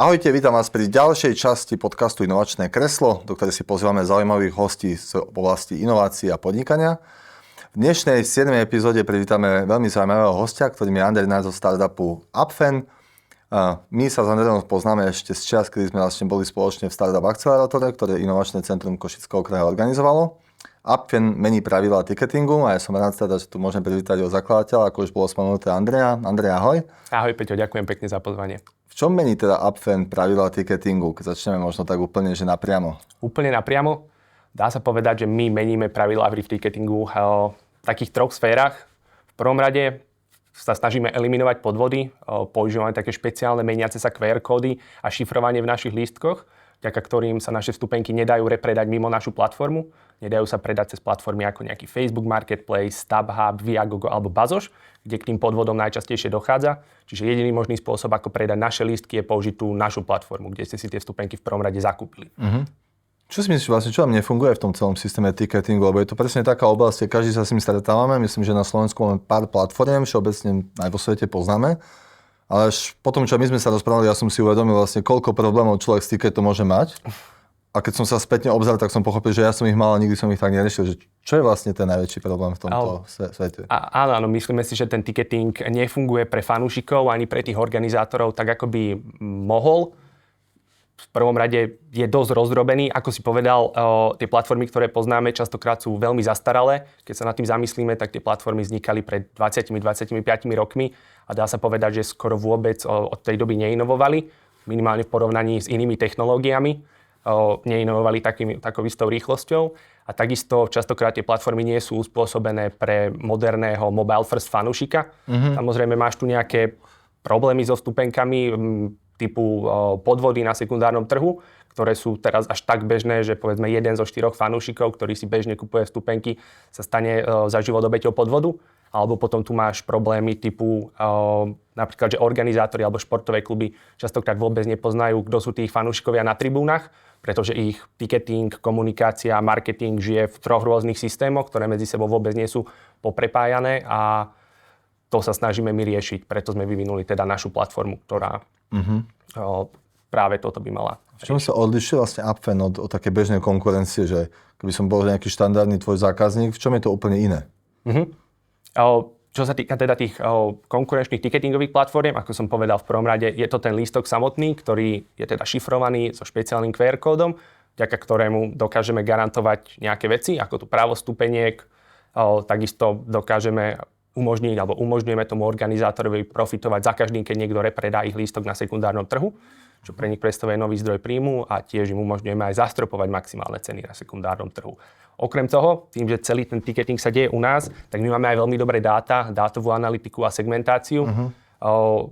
Ahojte, vítam vás pri ďalšej časti podcastu Inovačné kreslo, do ktorej si pozývame zaujímavých hostí z oblasti inovácií a podnikania. V dnešnej 7. epizóde privítame veľmi zaujímavého hostia, ktorým je Andrej Náď zo startupu Upfen. My sa s Andrejom poznáme ešte z čias, kedy sme vlastne boli spoločne v Startup Acceleratore, ktoré Inovačné centrum Košického kraja organizovalo. Upfen mení pravidlá ticketingu a ja som rád teda, že tu môžem privítať jeho zakladateľa, ako už bolo spomenuté Andreja. Andrej, ahoj. Ahoj Peťo, ďakujem pekne za pozvanie. V čom mení teda Upfen pravidlá ticketingu, keď začneme možno tak úplne, že napriamo? Úplne napriamo? Dá sa povedať, že my meníme pravidlá v ticketingu v takých troch sférach. V prvom rade sa snažíme eliminovať podvody, používame také špeciálne meniace sa QR kódy a šifrovanie v našich lístkoch, vďaka ktorým sa naše vstupenky nedajú repredať mimo našu platformu. Nedajú sa predať cez platformy ako nejaký Facebook Marketplace, StubHub, Viagogo alebo Bazoš, kde k tým podvodom najčastejšie dochádza. Čiže jediný možný spôsob, ako predať naše lístky, je použiť tú našu platformu, kde ste si tie vstupenky v prvom rade zakúpili. Čo si myslíš vlastne, čo vám nefunguje v tom celom systéme ticketingu? Lebo je to presne taká oblasť, kde každý sa s tým stretávame. Myslím, že na Slovensku máme pár platform, všeobecne aj vo svete poznáme. Ale až potom, čo my sme sa rozprávali, ja som si uvedomil vlastne, koľko problémov človek s ticketom môže mať. A keď som sa spätne obzrel, tak som pochopil, že ja som ich mal a nikdy som ich tak neriešil. Že čo je vlastne ten najväčší problém v tomto svete? Áno, myslíme si, že ten ticketing nefunguje pre fanúšikov ani pre tých organizátorov tak, ako by mohol. V prvom rade je dosť rozdrobený. Ako si povedal, tie platformy, ktoré poznáme, častokrát sú veľmi zastaralé. Keď sa nad tým zamyslíme, tak tie platformy vznikali pred 20-25 rokmi a dá sa povedať, že skoro vôbec od tej doby neinovovali, minimálne v porovnaní s inými technológiami. Neinovovali takou istou rýchlosťou a takisto častokrát tie platformy nie sú uspôsobené pre moderného mobile first fanúšika. Samozrejme máš tu nejaké problémy so vstupenkami typu podvody na sekundárnom trhu, ktoré sú teraz až tak bežné, že povedzme 1 zo 4 fanúšikov, ktorý si bežne kupuje vstupenky, sa stane za život obeťou podvodu. Alebo potom tu máš problémy typu napríklad, že organizátori alebo športové kluby častokrát vôbec nepoznajú, kto sú tí fanúšikovia na tribúnach, pretože ich ticketing, komunikácia a marketing žije v 3 rôznych systémoch, ktoré medzi sebou vôbec nie sú poprepájané a to sa snažíme my riešiť. Preto sme vyvinuli teda našu platformu, ktorá práve toto by mala. V čom sa odlišuje vlastne Upfen od také bežnej konkurencie, že keby som bol nejaký štandardný tvoj zákazník, v čom je to úplne iné? Čo sa týka teda tých konkurenčných ticketingových platform, ako som povedal v prvom rade, je to ten lístok samotný, ktorý je teda šifrovaný so špeciálnym QR kódom, vďaka ktorému dokážeme garantovať nejaké veci, ako tu právo vstupeniek, takisto dokážeme umožniť alebo umožňujeme tomu organizátorovi profitovať za každým, keď niekto repredá ich lístok na sekundárnom trhu, čo pre nich predstavuje nový zdroj príjmu a tiež im umožňujeme aj zastropovať maximálne ceny na sekundárnom trhu. Okrem toho, tým, že celý ten ticketing sa deje u nás, tak my máme aj veľmi dobré dáta, dátovú analytiku a segmentáciu,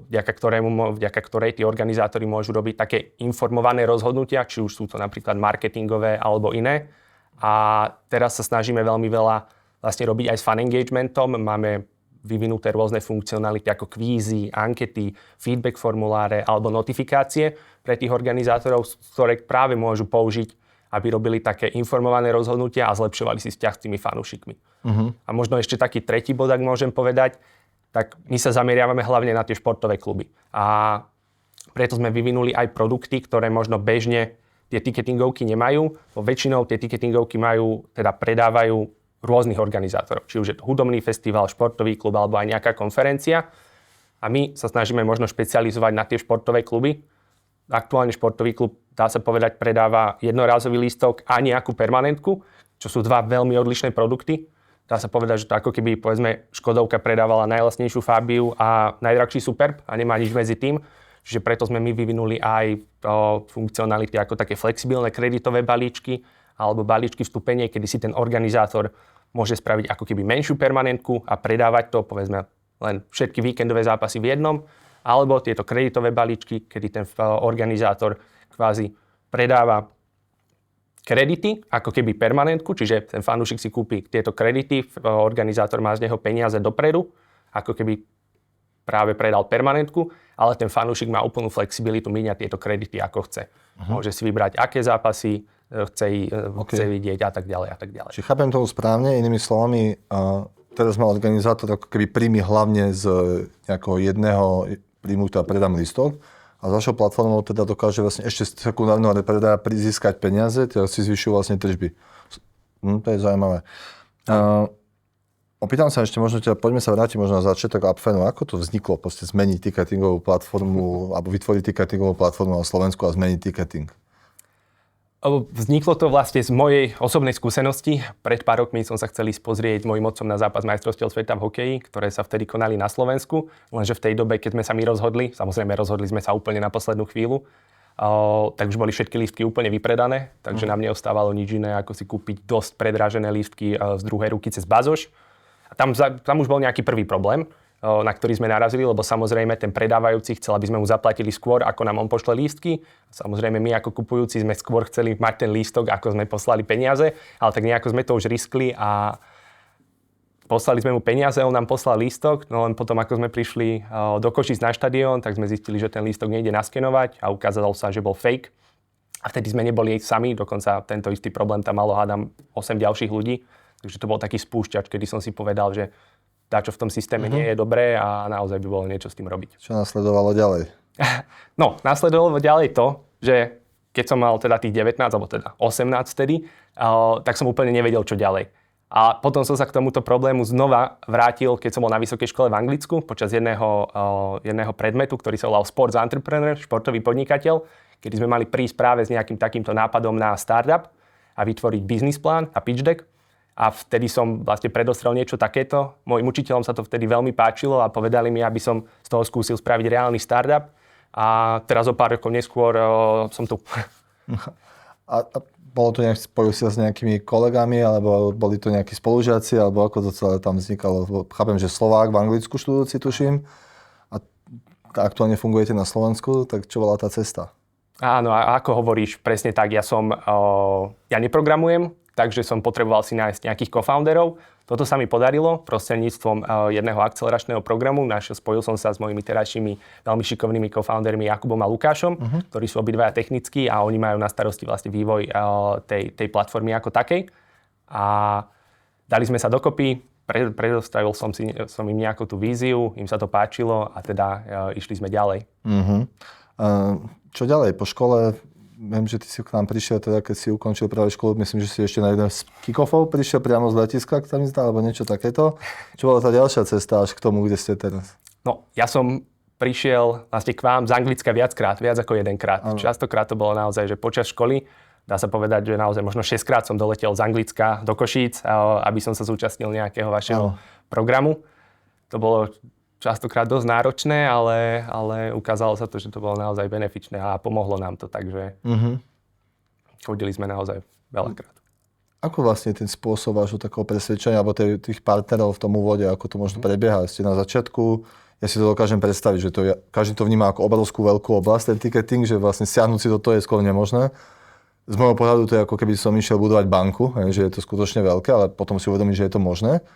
vďaka ktorej tí organizátori môžu robiť také informované rozhodnutia, či už sú to napríklad marketingové alebo iné. A teraz sa snažíme veľmi veľa vlastne robiť aj s fan engagementom. Máme vyvinuté rôzne funkcionality ako kvízy, ankety, feedback formuláre alebo notifikácie pre tých organizátorov, ktoré práve môžu použiť, aby robili také informované rozhodnutia a zlepšovali si vzťah s tými fanúšikmi. A možno ešte taký tretí bod, ak môžem povedať, tak my sa zameriavame hlavne na tie športové kluby. A preto sme vyvinuli aj produkty, ktoré možno bežne tie ticketingovky nemajú. Väčšinou tie ticketingovky predávajú rôznych organizátorov. Či už je to hudobný festival, športový klub alebo aj nejaká konferencia. A my sa snažíme možno špecializovať na tie športové kluby. Aktuálne športový klub, dá sa povedať, predáva jednorázový lístok a nejakú permanentku, čo sú 2 veľmi odlišné produkty. Dá sa povedať, že to ako keby, povedzme, Škodovka predávala najlacnejšiu Fabiu a najdrahší Superb a nemá nič medzi tým. Čiže preto sme my vyvinuli aj funkcionality ako také flexibilné kreditové balíčky alebo balíčky vstupenie, kedy si ten organizátor môže spraviť ako keby menšiu permanentku a predávať to, povedzme, len všetky víkendové zápasy v jednom, alebo tieto kreditové balíčky, kedy ten organizátor kvázi predáva kredity, ako keby permanentku, čiže ten fanúšik si kúpi tieto kredity, organizátor má z neho peniaze dopredu, ako keby práve predal permanentku, ale ten fanúšik má úplnú flexibilitu míňať tieto kredity, ako chce. Môže si vybrať, aké zápasy chce vidieť a tak ďalej a tak ďalej. Čiže chápem tomu správne, inými slovami, teraz má organizátor ako keby príjmy hlavne z nejakého jedného príjmu, ktorá predám lístok A s vašou platformou teda dokáže vlastne ešte z sekundárneho predaja získať peniaze, teda si zvyšujú vlastne tržby. To je zaujímavé. Opýtam sa ešte, možno poďme sa vrátiť možno na začiatok Upfanu. Ako to vzniklo, proste zmeniť ticketingovú platformu, alebo vytvoriť ticketingovú platformu na Slovensku a zmeniť ticketing? Vzniklo to vlastne z mojej osobnej skúsenosti. Pred pár rokmi som sa chcel ísť pozrieť s mojím otcom na zápas majstrovstiev sveta v hokeji, ktoré sa vtedy konali na Slovensku. Lenže v tej dobe, keď sme sa my rozhodli, samozrejme rozhodli sme sa úplne na poslednú chvíľu, tak už boli všetky lístky úplne vypredané, takže nám neostávalo nič iné, ako si kúpiť dosť predražené lístky z druhej ruky cez bazoš. A tam už bol nejaký prvý problém, na ktorý sme narazili, lebo samozrejme ten predávajúci chcel, aby sme mu zaplatili skôr, ako nám on pošle lístky. Samozrejme my ako kupujúci sme skôr chceli mať ten lístok, ako sme poslali peniaze, ale tak nejako sme to už riskli a poslali sme mu peniaze, on nám poslal lístok, no len potom ako sme prišli do Košíc na štadión, tak sme zistili, že ten lístok nejde naskenovať a ukázalo sa, že bol fake. A vtedy sme neboli sami, dokonca tento istý problém tam malo, hádam, 8 ďalších ľudí. Takže to bol taký spúšťač, kedy som si povedal, že čo v tom systéme nie je dobré a naozaj by bolo niečo s tým robiť. Čo nasledovalo ďalej? No, nasledovalo ďalej to, že keď som mal teda tých 19, alebo teda 18 vtedy, tak som úplne nevedel, čo ďalej. A potom som sa k tomuto problému znova vrátil, keď som bol na vysokej škole v Anglicku, počas jedného predmetu, ktorý sa volal Sports Entrepreneur, športový podnikateľ, kedy sme mali prísť práve s nejakým takýmto nápadom na startup a vytvoriť business plán a pitch deck. A vtedy som vlastne predostrel niečo takéto. Mojim učiteľom sa to vtedy veľmi páčilo a povedali mi, aby som z toho skúsil spraviť reálny startup. A teraz o pár rokov neskôr som tu. A bolo to nejak, spojil si sa s nejakými kolegami, alebo boli to nejakí spolužiaci, alebo ako to celé tam vznikalo? Chápem, že Slovák v Anglicku študujúci, tuším. A aktuálne fungujete na Slovensku, tak čo bola tá cesta? Áno, a ako hovoríš, presne tak. Ja neprogramujem, takže som potreboval si nájsť nejakých co-founderov. Toto sa mi podarilo prostredníctvom jedného akceleračného programu. Spojil som sa s mojimi terajšími veľmi šikovnými co-foundermi Jakubom a Lukášom, ktorí sú obidvaja technickí a oni majú na starosti vlastne vývoj tej platformy ako takej. A dali sme sa dokopy, predostavil som im nejakú tú víziu, im sa to páčilo a teda išli sme ďalej. Čo ďalej? Po škole, viem, že ty si k nám prišiel, teda keď si ukončil práve školu, myslím, že si ešte na jeden z kick-offov prišiel priamo z letiska, ak tam zdá, alebo niečo takéto. Čo bola tá ďalšia cesta až k tomu, kde ste teraz? No, ja som prišiel vlastne k vám z Anglicka viac ako jedenkrát. Častokrát to bolo naozaj, že počas školy, dá sa povedať, že naozaj možno 6-krát som doletel z Anglicka do Košíc, aby som sa zúčastnil nejakého vašeho programu. To bolo častokrát dosť náročné, ale ukázalo sa to, že to bolo naozaj benefičné a pomohlo nám to, takže chodili sme naozaj veľakrát. Ako vlastne ten spôsob vášho takého presvedčenia alebo tých partnerov v tom úvode, ako to možno prebieha? Ste na začiatku, ja si to dokážem predstaviť, že každý to vníma ako obrovskú veľkú oblasť, ten ticketing, že vlastne siahnuť si do toho je skôr nemožné. Z môjho pohľadu to je ako keby som išiel budovať banku, že je to skutočne veľké, ale potom si uvedomím, že je to možné.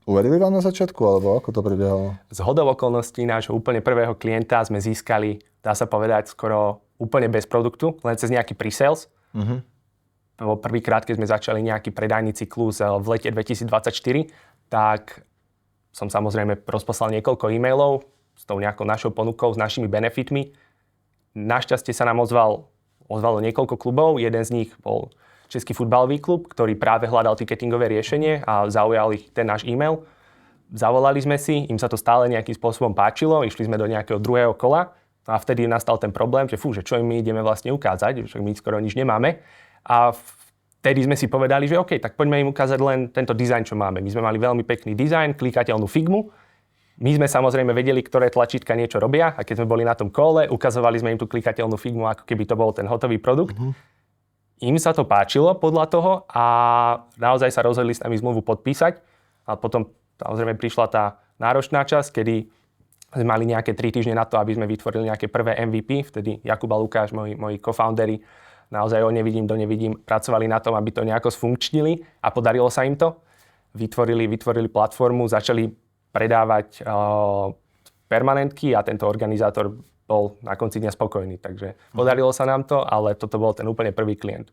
Uverili vám na začiatku, alebo ako to prebiehalo? Z hodou okolností nášho úplne prvého klienta sme získali, dá sa povedať, skoro úplne bez produktu, len cez nejaký pre-sales. Prvýkrát, keď sme začali nejaký predajný cyklus v lete 2024, tak som samozrejme rozposlal niekoľko e-mailov s tou nejakou našou ponukou, s našimi benefitmi. Našťastie sa nám ozvalo niekoľko klubov, jeden z nich bol Český futbalový klub, ktorý práve hľadal ticketingové riešenie a zaujal ich ten náš e-mail. Zavolali sme si, im sa to stále nejakým spôsobom páčilo, išli sme do nejakého druhého kola a vtedy nastal ten problém, že čo im my ideme vlastne ukázať, že my skoro nič nemáme. A vtedy sme si povedali, že OK, tak poďme im ukázať len tento dizajn, čo máme. My sme mali veľmi pekný dizajn, klikateľnú figmu. My sme samozrejme vedeli, ktoré tlačítka niečo robia a keď sme boli na tom kole, ukazovali sme im tú klikateľnú figmu, ako keby to bol ten hotový produkt. Im sa to páčilo podľa toho a naozaj sa rozhodli s nami zmluvu podpísať. A potom samozrejme prišla tá náročná časť, kedy sme mali nejaké 3 týždne na to, aby sme vytvorili nejaké prvé MVP. Vtedy Jakub a Lukáš, moji co-founderi, naozaj nevidím, pracovali na tom, aby to nejako sfunkčnili a podarilo sa im to. Vytvorili platformu, začali predávať permanentky a tento organizátor bol na konci dňa spokojný, takže podarilo sa nám to, ale toto bol ten úplne prvý klient.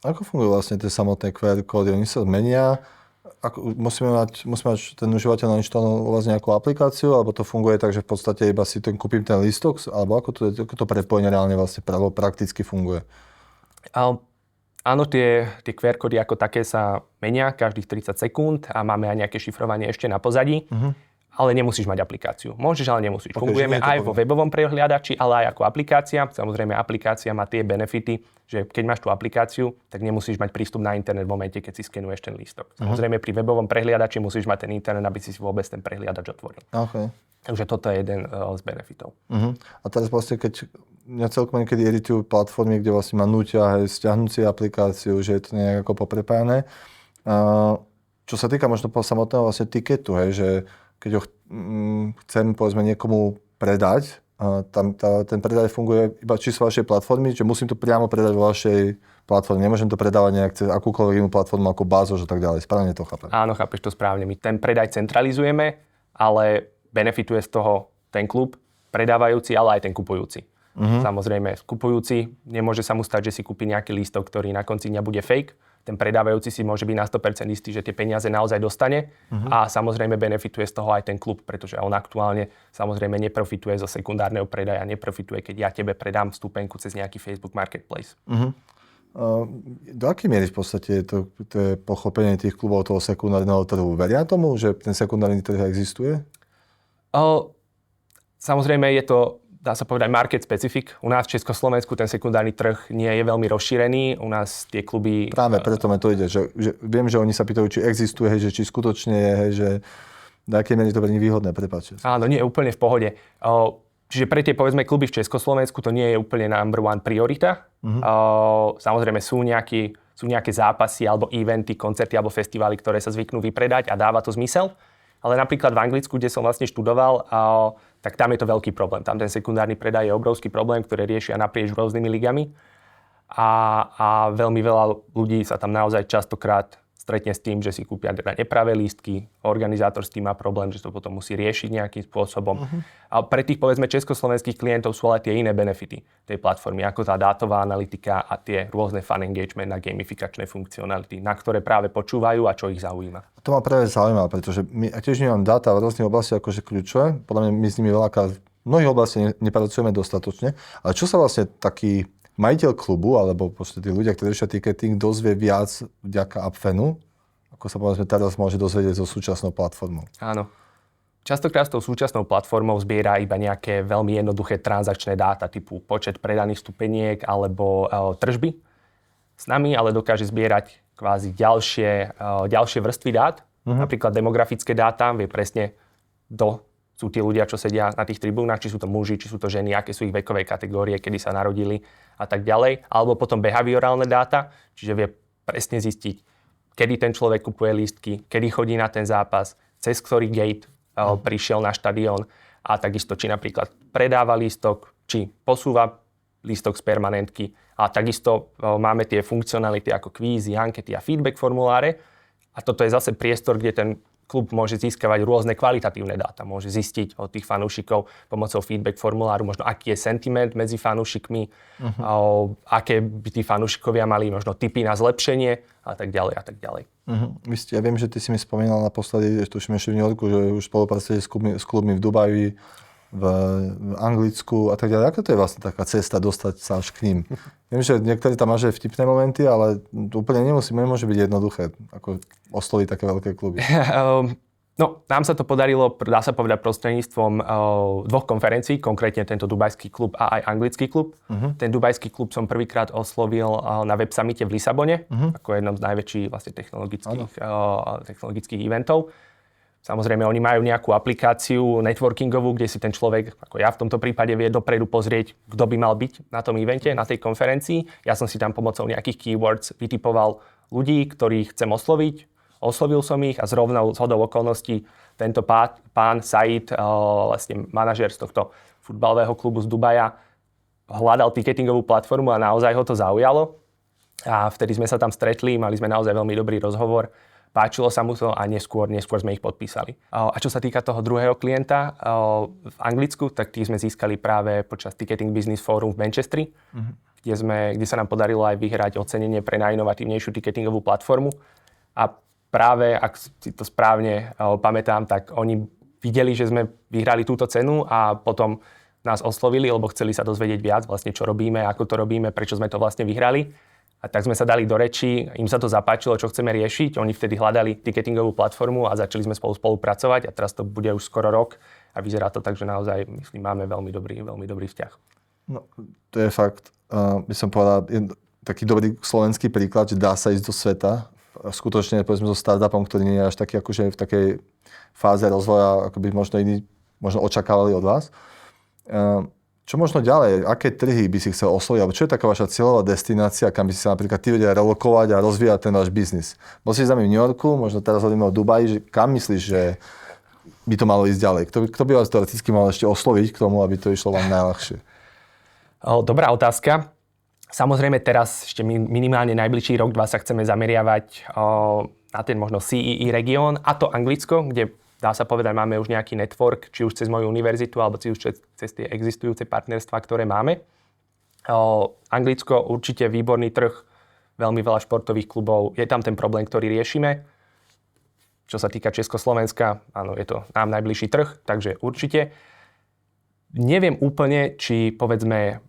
Ako fungujú vlastne tie samotné QR kódy? Oni sa zmenia musíme mať ten užívateľ nainštalovanú vlastne nejakú aplikáciu, alebo to funguje tak, že v podstate iba si kúpim ten lístok, alebo ako to prepojenie reálne vlastne prakticky funguje? Áno, tie QR kódy ako také sa menia každých 30 sekúnd a máme aj nejaké šifrovanie ešte na pozadí, ale nemusíš mať aplikáciu. Môžeš, ale nemusíš. Okay, fungujeme aj vo webovom prehliadači, ale aj ako aplikácia. Samozrejme, aplikácia má tie benefity, že keď máš tú aplikáciu, tak nemusíš mať prístup na internet v momente, keď si skenuješ ten lístok. Samozrejme, pri webovom prehliadači musíš mať ten internet, aby si vôbec ten prehliadač otvoril. Okay. Takže toto je jeden z benefitov. A teraz vlastne, keď mňa celkom niekedy editujú platformy, kde vlastne ma nútia stiahnuť si aplikáciu, že je to nejak ako poprepájané. Čo sa týka možno samotného vlastne tiketu, že keď ho chcem povedzme niekomu predať, ten predaj funguje iba či z vašej platformy, že musím to priamo predať vo vašej platforme. Nemôžem to predávať nejak cez akúkoľvek inú platformu ako Bazoš a tak ďalej. Správne to chápem? Áno, chápeš to správne. My ten predaj centralizujeme, ale benefituje z toho ten klub predávajúci, ale aj ten kupujúci. Samozrejme, kupujúci nemôže sa mu stať, že si kúpi nejaký lístok, ktorý na konci dňa bude fake. Ten predávajúci si môže byť na 100% istý, že tie peniaze naozaj dostane a samozrejme benefituje z toho aj ten klub, pretože on aktuálne samozrejme neprofituje zo sekundárneho predaja, neprofituje, keď ja tebe predám vstupenku cez nejaký Facebook Marketplace. Do akej miery v podstate to je pochopenie tých klubov toho sekundárneho trhu? Veria tomu, že ten sekundárny trh existuje? Samozrejme je to, dá sa povedať, market specific. U nás v Československu ten sekundárny trh nie je veľmi rozšírený. U nás tie kluby... Práve preto mi to ide, že viem, že oni sa pýtajú, či existuje, že či skutočne je, že do akej miery to pre nich výhodné, prepáčte. Áno, nie je úplne v pohode. Čiže pre tie, povedzme, kluby v Československu to nie je úplne number one priorita. Samozrejme sú nejaké zápasy alebo eventy, koncerty alebo festivály, ktoré sa zvyknú vypredať a dáva to zmysel. Ale napríklad v Anglicku, kde som vlastne študoval, tak tam je to veľký problém. Tam ten sekundárny predaj je obrovský problém, ktorý riešia naprieč rôznymi ligami. A veľmi veľa ľudí sa tam naozaj častokrát stretne s tým, že si kúpia nepravé lístky, organizátor s tým má problém, že to potom musí riešiť nejakým spôsobom. A pre tých, povedzme, československých klientov sú ale tie iné benefity tej platformy, ako tá dátová analytika a tie rôzne fun engagement a gamifikačné funkcionality, na ktoré práve počúvajú a čo ich zaujíma. To ma práve zaujíma, pretože my tiež nemám dáta v rôznych oblastiach akože kľúčové. Podľa mňa my s nimi veľakrát v mnohých oblastiach nepracujeme dostatočne. Ale čo sa vlastne taký majiteľ klubu, alebo tí ľudia, ktorí riešia ticketing, dozvie viac vďaka Apfenu, ako sa povedzme teraz môže dozvedieť so súčasnou platformou? Áno. Častokrát s tou súčasnou platformou zbiera iba nejaké veľmi jednoduché transakčné dáta, typu počet predaných vstupeniek alebo tržby. S nami ale dokáže zbierať kvázi ďalšie vrstvy dát, napríklad demografické dáta, vie presne, kto sú tí ľudia, čo sedia na tých tribúnach, či sú to muži, či sú to ženy, aké sú ich vekové kategórie, kedy sa narodili a tak ďalej. Alebo potom behaviorálne dáta, čiže vie presne zistiť, kedy ten človek kupuje lístky, kedy chodí na ten zápas, cez ktorý gate prišiel na štadión a takisto, či napríklad predáva lístok, či posúva lístok z permanentky. A takisto máme tie funkcionality ako kvízy, ankety a feedback formuláre. A toto je zase priestor, kde ten klub môže získavať rôzne kvalitatívne dáta. Môže zistiť od tých fanúšikov pomocou feedback formuláru, možno aký je sentiment medzi fanúšikmi, aké by tí fanúšikovia mali možno tipy na zlepšenie a tak ďalej a tak ďalej. Ja viem, že ty si mi spomínal naposledy, že tuším ešte v New Yorku, že už spolupracujete s klubmi v Dubaji, v Anglicku a tak ďalej. Ako to je vlastne taká cesta dostať sa až k ním? Viem, že niektorí tam máš aj vtipné momenty, ale úplne nemôže byť jednoduché ako osloviť také veľké kluby. No, nám sa to podarilo, dá sa povedať, prostredníctvom dvoch konferencií, konkrétne tento dubajský klub a aj anglický klub. Ten dubajský klub som prvýkrát oslovil na Web Summite v Lisabone, ako jednom z najväčších vlastne technologických eventov. Samozrejme, oni majú nejakú aplikáciu networkingovú, kde si ten človek, ako ja v tomto prípade, vie dopredu pozrieť, kto by mal byť na tom evente, na tej konferencii. Ja som si tam pomocou nejakých keywords vytipoval ľudí, ktorých chcem osloviť. Oslovil som ich a zrovna zhodou okolností tento pán Said, vlastne manažér z tohto futbalového klubu z Dubaja, hľadal ticketingovú platformu a naozaj ho to zaujalo. A vtedy sme sa tam stretli, mali sme naozaj veľmi dobrý rozhovor. Páčilo sa mu to a neskôr sme ich podpísali. A čo sa týka toho druhého klienta v Anglicku, tak tých sme získali práve počas Ticketing Business Forum v Manchesteri, kde sa nám podarilo aj vyhrať ocenenie pre najinovatívnejšiu ticketingovú platformu. A práve, ak si to správne pamätám, tak oni videli, že sme vyhrali túto cenu a potom nás oslovili, lebo chceli sa dozvedieť viac, vlastne čo robíme, ako to robíme, prečo sme to vlastne vyhrali. A tak sme sa dali do reči, im sa to zapáčilo, čo chceme riešiť. Oni vtedy hľadali ticketingovú platformu a začali sme spolupracovať a teraz to bude už skoro rok a vyzerá to tak, že naozaj, myslím, máme veľmi dobrý vzťah. No, to je fakt, by som povedal, taký dobrý slovenský príklad, že dá sa ísť do sveta. Skutočne, povedzme, so startupom, ktorý nie je až taký akože v takej fáze rozvoja, ako by možno iní očakávali od vás. Čo možno ďalej? Aké trhy by si chcel osloviť? Alebo čo je taká vaša cieľová destinácia, kam by si sa napríklad ty vedel relokovať a rozvíjať ten váš biznis? Bol si s nami v New Yorku, možno teraz hovoríme o Dubaji, že kam myslíš, že by to malo ísť ďalej? Kto by vás teoreticky mal ešte osloviť k tomu, aby to išlo vám najľahšie? Dobrá otázka. Samozrejme teraz ešte minimálne najbližší rok, 2 sa chceme zameriavať na ten možno CEE región, a to Anglicko, kde dá sa povedať, máme už nejaký network, či už cez moju univerzitu, alebo či už cez tie existujúce partnerstvá, ktoré máme. Anglicko určite výborný trh, veľmi veľa športových klubov. Je tam ten problém, ktorý riešime. Čo sa týka Československa, áno, je to nám najbližší trh, takže určite. Neviem úplne, či povedzme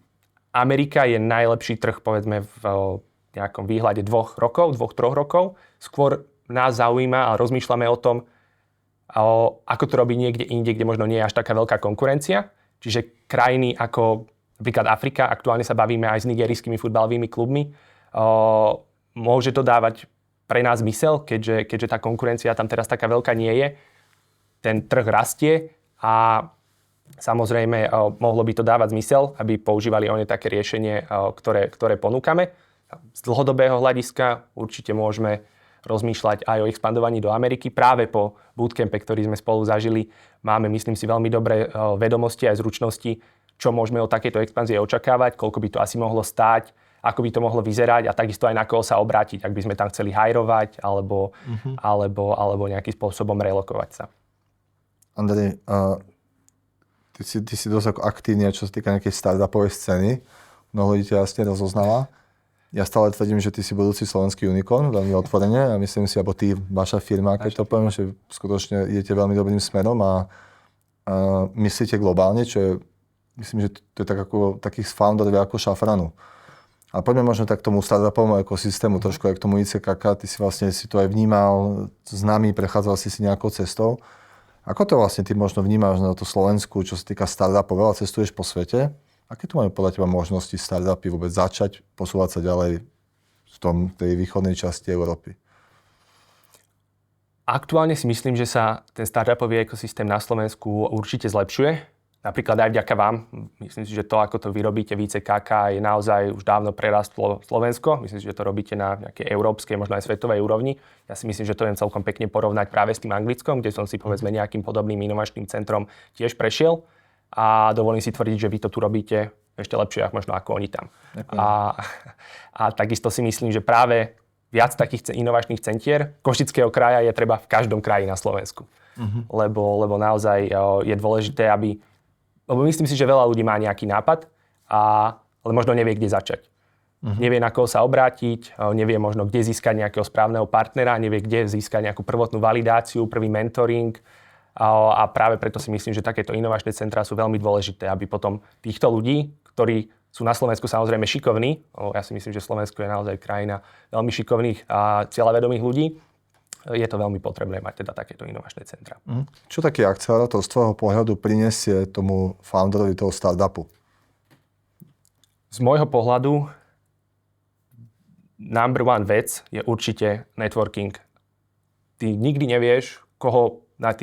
Amerika je najlepší trh, povedzme v nejakom výhľade 2 rokov, 2-3 rokov. Skôr nás zaujíma a rozmýšľame o tom, ako to robí niekde inde, kde možno nie je až taká veľká konkurencia. Čiže krajiny ako napríklad Afrika, aktuálne sa bavíme aj s nigerijskými futbalovými klubmi, môže to dávať pre nás zmysel, keďže tá konkurencia tam teraz taká veľká nie je. Ten trh rastie a samozrejme mohlo by to dávať zmysel, aby používali oni také riešenie, ktoré ponúkame. Z dlhodobého hľadiska určite môžeme rozmýšľať aj o expandovaní do Ameriky. Práve po bootcampe, ktorý sme spolu zažili, máme, myslím si, veľmi dobré vedomosti a zručnosti, čo môžeme od takejto expanzie očakávať, koľko by to asi mohlo stáť, ako by to mohlo vyzerať a takisto aj na koho sa obrátiť, ak by sme tam chceli hajrovať alebo nejakým spôsobom relokovať sa. Andrej, ty si dosť ako aktívny, čo sa týka nejakej startupovej scény. Mnoho ľudí ťa jasne rozoznáva. Ja stále tvrdím, že ty si budúci slovenský unicorn, veľmi otvorene, a myslím si, alebo ty, vaša firma, keď to poviem, že skutočne idete veľmi dobrým smerom a myslíte globálne, čo je, myslím, že to je tak ako takých founderov ako Šafranu. A poďme možno tak k tomu startupovému ekosystému, trošku aj k tomu ICKK, ty si vlastne si to aj vnímal s nami, prechádzal si nejakou cestou. Ako to vlastne ty možno vnímaš na to Slovensku, čo sa týka startupov, veľa cestuješ po svete? Aké tu máme podľa teba možnosti startupy vôbec začať, posúvať sa ďalej v tej východnej časti Európy? Aktuálne si myslím, že sa ten startupový ekosystém na Slovensku určite zlepšuje. Napríklad aj vďaka vám. Myslím si, že to, ako to vyrobíte v ICKK, je naozaj už dávno prerastlo Slovensko. Myslím si, že to robíte na nejakej európskej, možno aj svetovej úrovni. Ja si myslím, že to viem celkom pekne porovnať práve s tým Anglickom, kde som si povedzme nejakým podobným inovačným centrom tiež prešiel. A dovolím si tvrdiť, že vy to tu robíte ešte lepšie, možno ako oni tam. A takisto si myslím, že práve viac takých inovačných centier Košického kraja je treba v každom kraji na Slovensku. Lebo naozaj je dôležité, lebo myslím si, že veľa ľudí má nejaký nápad, ale možno nevie, kde začať. Nevie, na koho sa obrátiť, nevie možno, kde získať nejakého správneho partnera, nevie, kde získať nejakú prvotnú validáciu, prvý mentoring. A práve preto si myslím, že takéto inovačné centrá sú veľmi dôležité, aby potom týchto ľudí, ktorí sú na Slovensku samozrejme šikovní, ja si myslím, že Slovensko je naozaj krajina veľmi šikovných a cieľavedomých ľudí, je to veľmi potrebné mať teda takéto inovačné centrá. Čo taký akcelerátor z tvojho pohľadu prinesie tomu founderovi toho startupu? Z môjho pohľadu number one vec je určite networking. Ty nikdy nevieš, koho na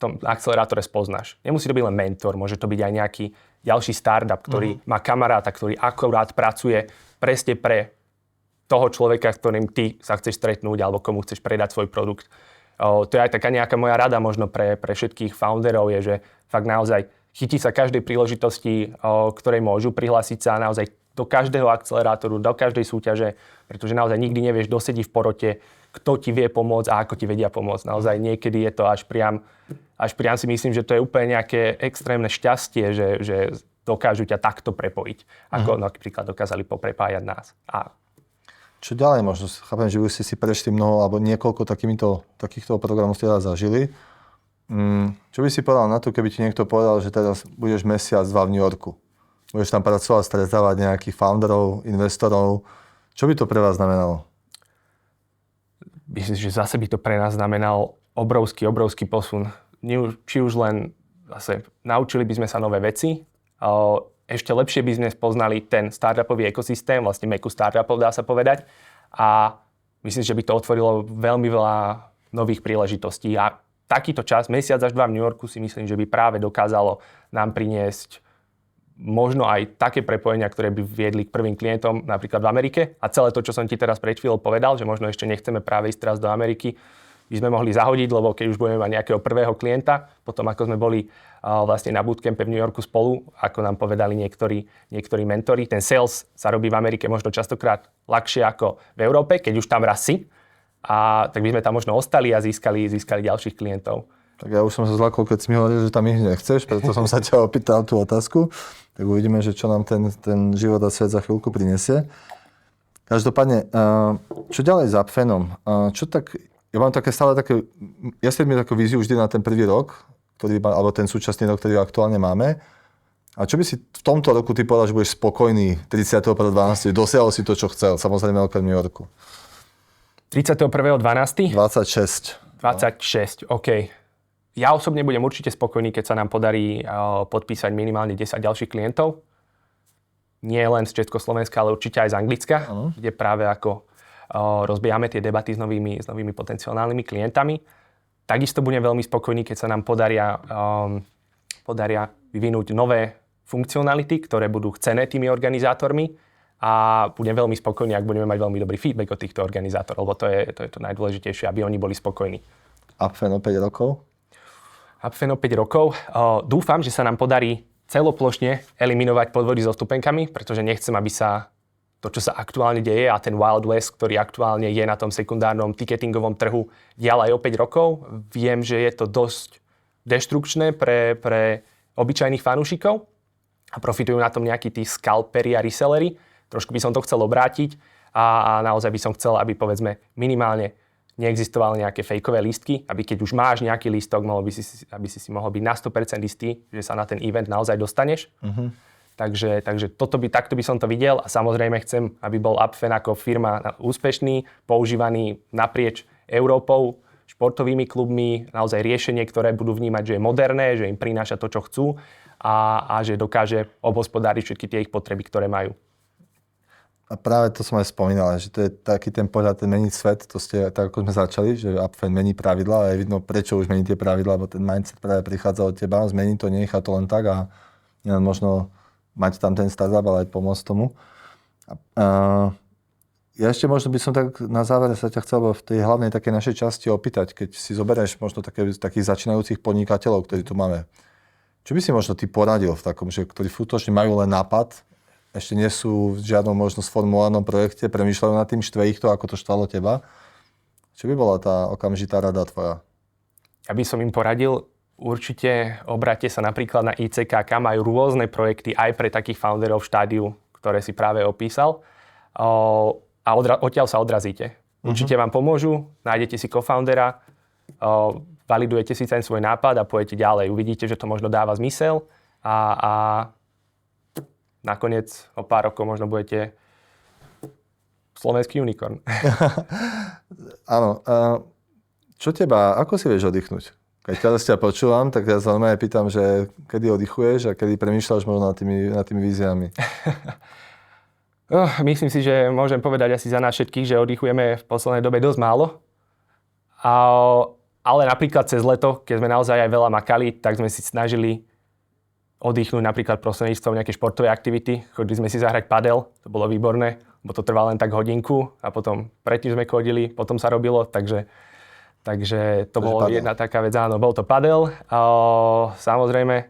tom akcelerátore spoznáš. Nemusí to byť len mentor, môže to byť aj nejaký ďalší startup, ktorý má kamaráta, ktorý akurát pracuje presne pre toho človeka, s ktorým ty sa chceš stretnúť alebo komu chceš predať svoj produkt. To je aj taká nejaká moja rada možno pre všetkých founderov, je, že fakt naozaj chytí sa každej príležitosti, ktorej môžu prihlásiť sa naozaj do každého akcelerátoru, do každej súťaže, pretože naozaj nikdy nevieš, kto sedí v porote, kto ti vie pomôcť a ako ti vedia pomôcť. Naozaj niekedy je to až priam si myslím, že to je úplne nejaké extrémne šťastie, že dokážu ťa takto prepojiť, ako napríklad dokázali poprepájať nás. Čo ďalej možno? Chápem, že už ste si prešli mnoho alebo niekoľko takýchto programov ste teda zažili. Čo by si povedal na to, keby ti niekto povedal, že teraz budeš mesiac, 2 v New Yorku? Budeš tam pracovať, stretávať nejakých founderov, investorov. Čo by to pre vás znamenalo? Myslím, že zase by to pre nás znamenal obrovský posun. Či už len zase naučili by sme sa nové veci, ešte lepšie by sme poznali ten startupový ekosystém, vlastne meku startupov dá sa povedať. A myslím, že by to otvorilo veľmi veľa nových príležitostí. A takýto čas, mesiac až 2 v New Yorku si myslím, že by práve dokázalo nám priniesť možno aj také prepojenia, ktoré by viedli k prvým klientom napríklad v Amerike. A celé to, čo som ti teraz pred chvíľou povedal, že možno ešte nechceme práve ísť teraz do Ameriky, by sme mohli zahodiť, lebo keď už budeme mať nejakého prvého klienta, potom ako sme boli vlastne na bootcampe v New Yorku spolu, ako nám povedali niektorí mentori, ten sales sa robí v Amerike možno častokrát ľahšie ako v Európe, keď už tam raz si. A tak by sme tam možno ostali a získali ďalších klientov. Tak ja už som sa zlakol, keď si mi hovoril, že tam ich nechceš, preto som sa ťa opýtal tú otázku. Tak uvidíme, že čo nám ten život a svet za chvíľku prinesie. Každopádne, čo ďalej s Upfenom? Ja mám ja si mi takú víziu vždy na ten prvý rok, alebo ten súčasný rok, ktorý aktuálne máme. A čo by si v tomto roku ty povedal, že budeš spokojný 31.12. Dosiahol si to, čo chcel, samozrejme okrem New Yorku. 31.12. 26. 26, OK. Ja osobne budem určite spokojný, keď sa nám podarí podpísať minimálne 10 ďalších klientov. Nie len z Československa, ale určite aj z Anglicka, kde práve ako rozbiehame tie debaty s novými potenciálnymi klientami. Takisto budem veľmi spokojný, keď sa nám podaria vyvinúť nové funkcionality, ktoré budú chcené tými organizátormi. A budem veľmi spokojný, ak budeme mať veľmi dobrý feedback od týchto organizátorov, lebo to je to najdôležitejšie, aby oni boli spokojní. Upfen o 5 rokov? Upfen o 5 rokov. Dúfam, že sa nám podarí celoplošne eliminovať podvody so vstupenkami, pretože nechcem, aby sa to, čo sa aktuálne deje a ten Wild West, ktorý aktuálne je na tom sekundárnom ticketingovom trhu, dial aj o 5 rokov. Viem, že je to dosť deštrukčné pre obyčajných fanúšikov a profitujú na tom nejakí tí scalperi a reselleri. Trošku by som to chcel obrátiť a naozaj by som chcel, aby povedzme minimálne neexistovali nejaké fejkové lístky, aby keď už máš nejaký lístok, aby si mohol byť na 100% istý, že sa na ten event naozaj dostaneš. Takže takto by som to videl a samozrejme chcem, aby bol Upfen ako firma úspešný, používaný naprieč Európou, športovými klubmi, naozaj riešenie, ktoré budú vnímať, že je moderné, že im prináša to, čo chcú a že dokáže obhospodáriť všetky tie ich potreby, ktoré majú. A práve to som aj spomínal, že to je taký ten pohľad, ten meniť svet, to ste tak ako sme začali, že Upfen mení pravidlá a je vidno, prečo už mení tie pravidlá, lebo ten mindset práve prichádza od teba, zmení to, nenechá to len tak a možno mať tam ten startup, ale aj pomôcť tomu. Ja ešte možno by som tak na záver sa ťa chcel v tej hlavnej takej našej časti opýtať, keď si zoberieš možno takých začínajúcich podnikateľov, ktorí tu máme. Čo by si možno ty poradil v takom, že ktorí skutočne majú len nápad, ešte nie sú v žiadnom možno sformulovanom projekte, premýšľajú nad tým, štve ich to, ako to štvalo teba. Čo by bola tá okamžitá rada tvoja? Ja by som im poradil, určite obráťte sa napríklad na ICKK, majú rôzne projekty aj pre takých founderov v štádiu, ktoré si práve opísal. A odtiaľ sa odrazíte. Určite vám pomôžu, nájdete si co-foundera, validujete si ten svoj nápad a pôjdete ďalej. Uvidíte, že to možno dáva zmysel a nakoniec o pár rokov možno budete slovenský unicorn. Áno. Čo teba, ako si vieš oddychnúť? Keď ťa počúvam, tak ja sa normálne pýtam, že kedy oddychuješ a kedy premýšľaš možno nad tými víziami. Myslím si, že môžem povedať asi za nás všetkých, že oddychujeme v poslednej dobe dosť málo. Ale napríklad cez leto, keď sme naozaj aj veľa makali, tak sme si snažili oddychnúť napríklad prostredníctvom nejakej športovej aktivity. Chodili sme si zahrať padel, to bolo výborné, bo to trvalo len tak hodinku a potom predtým sme chodili, potom sa robilo, takže to bolo padel. Jedna taká vec, áno, bol to padel. Samozrejme,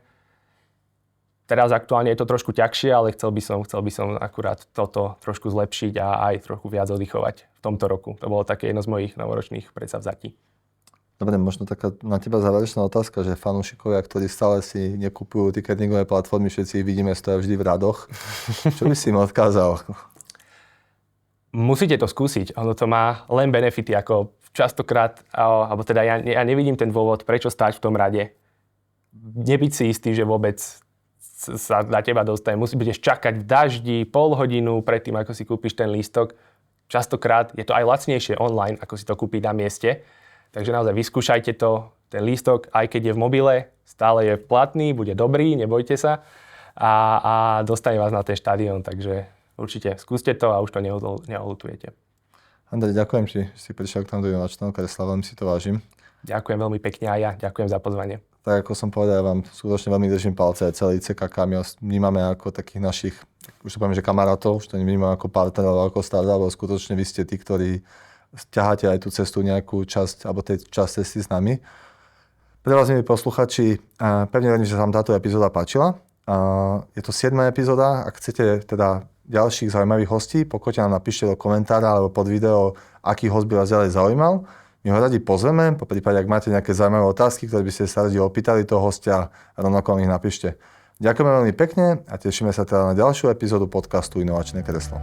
teraz aktuálne je to trošku ťažšie, ale chcel by som akurát toto trošku zlepšiť a aj trochu viac oddychovať v tomto roku. To bolo také jedno z mojich novoročných predsavzatí. Dobre, možno taká na teba záverečná otázka, že fanúšikovia, ktorí stále si nekupujú ticketingové platformy, všetci ich vidíme, stoja vždy v radoch. Čo by si im odkázal? Musíte to skúsiť. Ono to má len benefity, ako častokrát, alebo teda ja nevidím ten dôvod, prečo stáť v tom rade. Nebyť si istý, že vôbec sa na teba dostane. Budeš čakať v daždi pol hodinu predtým, ako si kúpiš ten lístok. Častokrát je to aj lacnejšie online, ako si to kúpiť na mieste. Takže naozaj vyskúšajte to. Ten lístok, aj keď je v mobile, stále je platný, bude dobrý, nebojte sa. A dostane vás na ten štadión, takže určite skúste to a už to neoľutujete. Andrej, ďakujem, že si prišiel k nám do inovačného kresla, veľmi si to vážim. Ďakujem veľmi pekne aj ja, ďakujem za pozvanie. Tak ako som povedal, ja vám skutočne veľmi držím palce, celý CKK, my ho vnímame ako takých našich, už to poviem, že kamarátov, už to nevnímame ako partnerov, ako startup, ale skutočne vy ste tí, ktorí ťaháte aj tú cestu, nejakú časť, alebo tej časť cesty s nami. Pre vás, milí posluchači, pevne verím, že sa vám táto epizóda páčila. Je to 7. epizóda, ak chcete teda ďalších zaujímavých hostí, pokojte nám napíšte do komentára alebo pod video, aký host by vás ďalej zaujímal. My ho radi pozveme, po prípade, ak máte nejaké zaujímavé otázky, ktoré by ste sa radi opýtali toho hostia, rovnako ich napíšte. Ďakujeme veľmi pekne a tešíme sa teda na ďalšiu epizódu podcastu Inovačné kreslo.